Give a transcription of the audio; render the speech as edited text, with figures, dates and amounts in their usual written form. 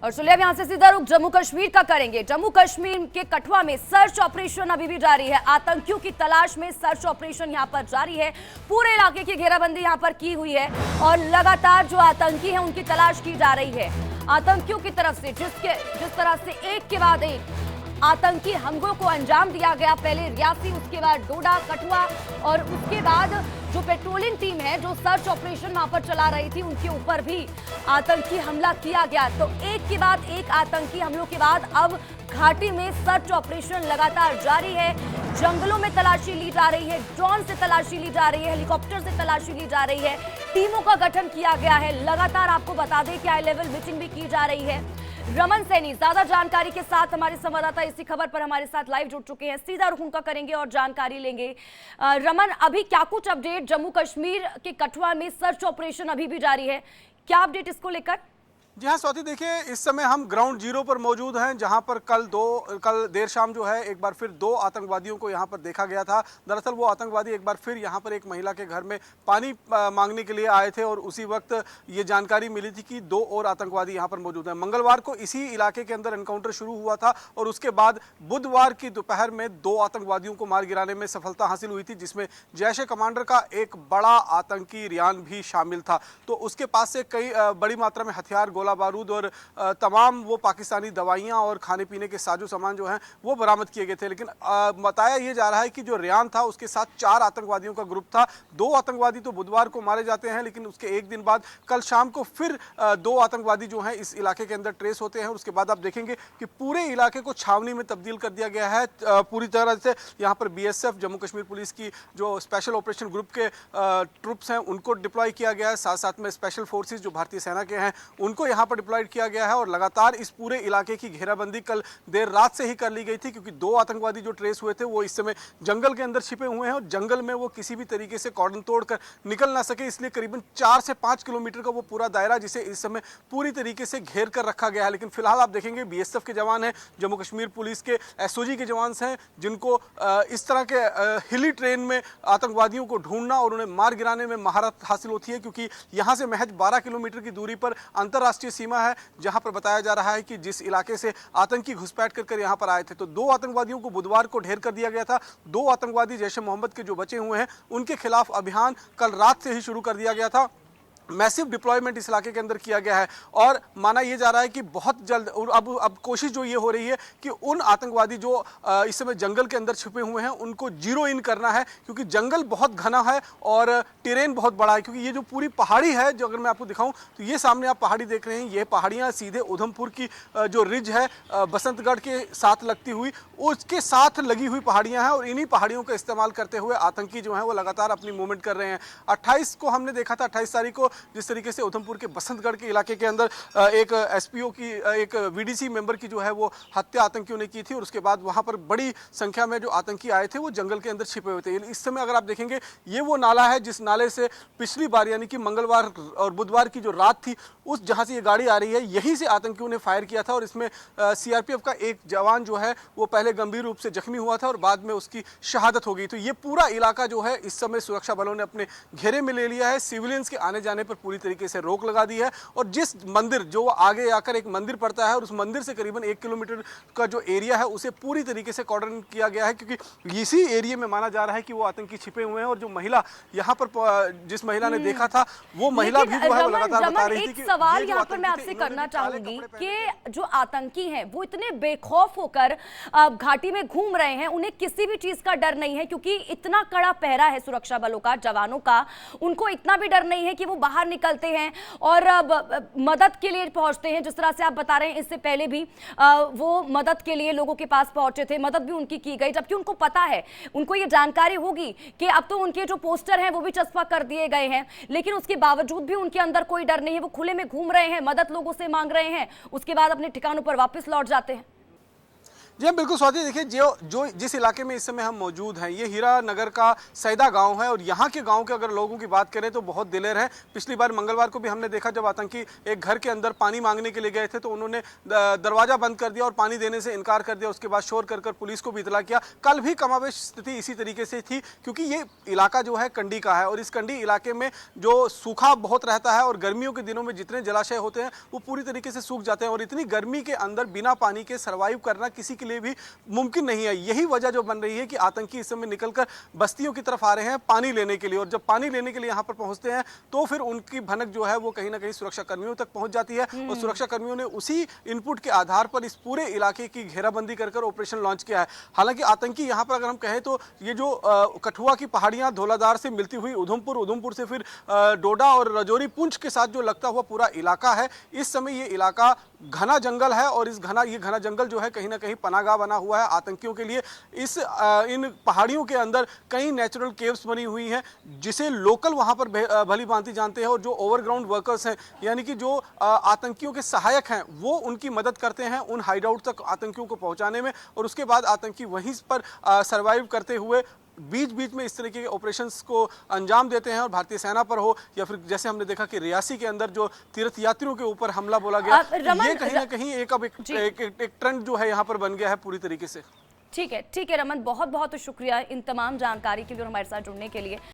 और चलिए अब यहाँ से सीधा रुख जम्मू कश्मीर का करेंगे। जम्मू कश्मीर के कठुआ में सर्च ऑपरेशन अभी भी जारी है। आतंकियों की तलाश में सर्च ऑपरेशन यहाँ पर जारी है। पूरे इलाके की घेराबंदी यहाँ पर की हुई है और लगातार जो आतंकी हैं उनकी तलाश की जा रही है। आतंकियों की तरफ से जिस तरह से एक के बाद एक आतंकी हमलों को अंजाम दिया गया, पहले रियासी, उसके बाद डोडा, कठुआ और उसके बाद जो पेट्रोलिंग टीम है जो सर्च ऑपरेशन वहां पर चला रही थी उनके ऊपर भी आतंकी हमला किया गया। तो एक के बाद एक आतंकी हमलों के बाद अब घाटी में सर्च ऑपरेशन लगातार जारी है। जंगलों में तलाशी ली जा रही है, ड्रोन से तलाशी ली जा रही है, हेलीकॉप्टर से तलाशी ली जा रही है, टीमों का गठन किया गया है। लगातार आपको बता दें कि हाई लेवल मीटिंग भी की जा रही है। रमन सैनी ज्यादा जानकारी के साथ हमारे संवाददाता इसी खबर पर हमारे साथ लाइव जुड़ चुके हैं। सीधा रुख उनका करेंगे और जानकारी लेंगे। रमन, अभी क्या कुछ अपडेट जम्मू कश्मीर के कठुआ में सर्च ऑपरेशन अभी भी जारी है, क्या अपडेट इसको लेकर? जी हाँ स्वाति, देखिए इस समय हम ग्राउंड जीरो पर मौजूद हैं, जहां पर कल देर शाम जो है एक बार फिर 2 आतंकवादियों को यहां पर देखा गया था। दरअसल वो आतंकवादी एक बार फिर यहां पर एक महिला के घर में पानी मांगने के लिए आए थे और उसी वक्त ये जानकारी मिली थी कि 2 और आतंकवादी यहां पर मौजूद हैं। मंगलवार को इसी इलाके के अंदर एनकाउंटर शुरू हुआ था और उसके बाद बुधवार की दोपहर में 2 आतंकवादियों को मार गिराने में सफलता हासिल हुई थी, जिसमें जैश ए कमांडर का एक बड़ा आतंकी रियान भी शामिल था। तो उसके पास से कई बड़ी मात्रा में हथियार, गोला बारूद और तमाम वो पाकिस्तानी दवाइयां और खाने पीने के साजो सामान जो हैं वो बरामद किए गए थे। लेकिन बताया ये जा रहा है कि जो रियान था उसके साथ 4 आतंकवादियों का ग्रुप था। 2 आतंकवादी तो बुधवार को मारे जाते हैं, लेकिन उसके एक दिन बाद कल शाम को फिर 2 आतंकवादी जो हैं इस इलाके के अंदर ट्रेस होते हैं। और उसके बाद आप देखेंगे कि पूरे इलाके को छावनी में तब्दील कर दिया गया है। पूरी तरह से यहाँ पर BSF, जम्मू कश्मीर पुलिस की जो स्पेशल ऑपरेशन ग्रुप के ट्रुप्स हैं उनको डिप्लॉय किया गया है। साथ साथ में स्पेशल फोर्सेज जो भारतीय सेना के हैं उनको यहाँ पर डिप्लॉयड किया गया है। और लगातार इस पूरे इलाके की घेराबंदी कल देर रात से ही कर ली गई थी, क्योंकि 2 आतंकवादी जो ट्रेस हुए थे वो इस समय जंगल के अंदर छिपे हुए हैं और जंगल में वो किसी भी तरीके से कॉर्डन तोड़कर निकल ना सके, इसलिए करीबन 4 से 5 किलोमीटर का वो पूरा दायरा जिसे इस समय पूरी तरीके से घेर कर रखा गया है। लेकिन फिलहाल आप देखेंगे BSF के जवान हैं, जम्मू कश्मीर पुलिस के SOG के जवान हैं, जिनको इस तरह के हिली ट्रेन में आतंकवादियों को ढूंढना और उन्हें मार गिराने में महारत हासिल होती है, क्योंकि यहाँ से महज 12 किलोमीटर की दूरी पर अंतर्राष्ट्रीय सीमा है, जहां पर बताया जा रहा है कि जिस इलाके से आतंकी घुसपैठ कर यहां पर आए थे। तो 2 आतंकवादियों को बुधवार को ढेर कर दिया गया था। 2 आतंकवादी जैश ए मोहम्मद के जो बचे हुए हैं उनके खिलाफ अभियान कल रात से ही शुरू कर दिया गया था। मैसिव डिप्लॉयमेंट इस इलाके के अंदर किया गया है और माना यह जा रहा है कि बहुत जल्द, और अब कोशिश जो ये हो रही है कि उन आतंकवादी जो इस समय जंगल के अंदर छिपे हुए हैं उनको जीरो इन करना है, क्योंकि जंगल बहुत घना है और टेरेन बहुत बड़ा है। क्योंकि ये जो पूरी पहाड़ी है, जो अगर मैं आपको दिखाऊं तो ये सामने आप पहाड़ी देख रहे हैं, ये पहाड़ियाँ सीधे उधमपुर की जो रिज है बसंतगढ़ के साथ लगती हुई, उसके साथ लगी हुई पहाड़ियाँ हैं और इन्हीं पहाड़ियों का इस्तेमाल करते हुए आतंकी जो हैं वो लगातार अपनी मूवमेंट कर रहे हैं। 28 को हमने देखा था, 28 तारीख को जिस तरीके से उधमपुर के बसंतगढ़ के इलाके के अंदर एक SPO की, एक VDC मेंबर की जो है वो हत्या आतंकियों ने की थी और उसके बाद वहां पर बड़ी संख्या में जो आतंकी आए थे वो जंगल के अंदर छिपे हुए थे। इस समय अगर आप देखेंगे ये वो नाला है जिस नाले से पिछली बार यानी कि मंगलवार और बुधवार की जो रात थी उस जहां से ये गाड़ी आ रही है यहीं से आतंकियों ने फायर किया था और इसमें CRPF का एक जवान जो है वो पहले गंभीर रूप से जख्मी हुआ था और बाद में उसकी शहादत हो गई। तो ये पूरा इलाका जो है इस समय सुरक्षा बलों ने अपने घेरे में ले लिया है। सिविलियंस के आने जाने पर पूरी तरीके से रोक लगा दी है और जिस मंदिर जो आगे आकर एक मंदिर पड़ता है और उस मंदिर से करीबन 1 किलोमीटर का जो एरिया है उसे पूरी तरीके से कॉर्डन किया गया है, क्योंकि इसी एरिया में माना जा रहा है कि वो आतंकी छिपे हुए हैं। और जो महिला यहाँ पर जिस महिला ने देखा था वो महिला भी जो है वो लगातार बता रही थी कि सवाल यहाँ पर मैं आपसे करना चाहूंगी कि जो आतंकी हैं वो इतने बेखौफ होकर घाटी में घूम रहे हैं, उन्हें किसी भी चीज का डर नहीं है, क्योंकि इतना कड़ा पहरा है सुरक्षा बलों का, जवानों का, उनको इतना भी डर नहीं है कि वो बाहर निकलते हैं और मदद के लिए पहुंचते हैं। जिस तरह से आप बता रहे हैं इससे पहले भी वो मदद के लिए लोगों के पास पहुंचे थे, मदद भी उनकी की गई, जबकि उनको पता है, उनको ये जानकारी होगी कि अब तो उनके जो पोस्टर हैं वो भी चस्पा कर दिए गए हैं, लेकिन उसके बावजूद भी उनके अंदर कोई डर नहीं है। वो खुले में घूम रहे हैं, मदद लोगों से मांग रहे हैं, उसके बाद अपने ठिकानों पर वापस लौट जाते हैं। जी हाँ, बिल्कुल स्वाति। देखिए, जो जिस इलाके में इस समय हम मौजूद हैं, ये हीरा नगर का सैदा गांव है और यहाँ के गांव के अगर लोगों की बात करें तो बहुत दिलेर है। पिछली बार मंगलवार को भी हमने देखा जब आतंकी एक घर के अंदर पानी मांगने के लिए गए थे तो उन्होंने दरवाजा बंद कर दिया और पानी देने से इनकार कर दिया। उसके बाद शोर कर कर पुलिस को भी इतला किया। कल भी कमाबेश स्थिति इसी तरीके से थी, क्योंकि ये इलाका जो है कंडी का है और इस कंडी इलाके में जो सूखा बहुत रहता है और गर्मियों के दिनों में जितने जलाशय होते हैं वो पूरी तरीके से सूख जाते हैं और इतनी गर्मी के अंदर बिना पानी के सर्वाइव करना किसी के लिए भी मुमकिन नहीं है। यही वजह जो बन रही है कि आतंकी इस समय निकलकर बस्तियों की तरफ आ रहे हैं पानी लेने के लिए, और जब पानी लेने के लिए यहाँ पर पहुंचते हैं तो फिर उनकी भनक जो है वो कहीं ना कहीं सुरक्षा कर्मियों तक पहुंच जाती है और सुरक्षा कर्मियों ने उसी इनपुट के आधार पर इस पूरे इलाके की घेराबंदी कर ऑपरेशन लॉन्च किया है। हालांकि आतंकी यहाँ पर अगर हम कहें तो ये जो कठुआ की पहाड़ियां धौलाधार से मिलती हुई उधमपुर से फिर डोडा और राजौरी पुंछ के साथ जो लगता हुआ पूरा इलाका है, इस समय ये इलाका घना जंगल है और ये घना जंगल जो है कहीं ना कहीं पनाहगाह बना हुआ है आतंकियों के लिए। इन पहाड़ियों के अंदर कई नेचुरल केव्स बनी हुई हैं जिसे लोकल वहां पर भली भांति जानते हैं और जो ओवरग्राउंड वर्कर्स हैं, यानी कि जो आतंकियों के सहायक हैं, वो उनकी मदद करते हैं उन हाइडआउट तक आतंकियों को पहुंचाने में और उसके बाद आतंकी वहीं पर सर्वाइव करते हुए बीच बीच में इस तरीके के ऑपरेशंस को अंजाम देते हैं और भारतीय सेना पर हो या फिर जैसे हमने देखा कि रियासी के अंदर जो तीर्थयात्रियों के ऊपर हमला बोला गया, ये कहीं ना कहीं एक ट्रेंड जो है यहाँ पर बन गया है पूरी तरीके से। ठीक है रमन, बहुत बहुत शुक्रिया इन तमाम जानकारी के लिए और हमारे साथ जुड़ने के लिए।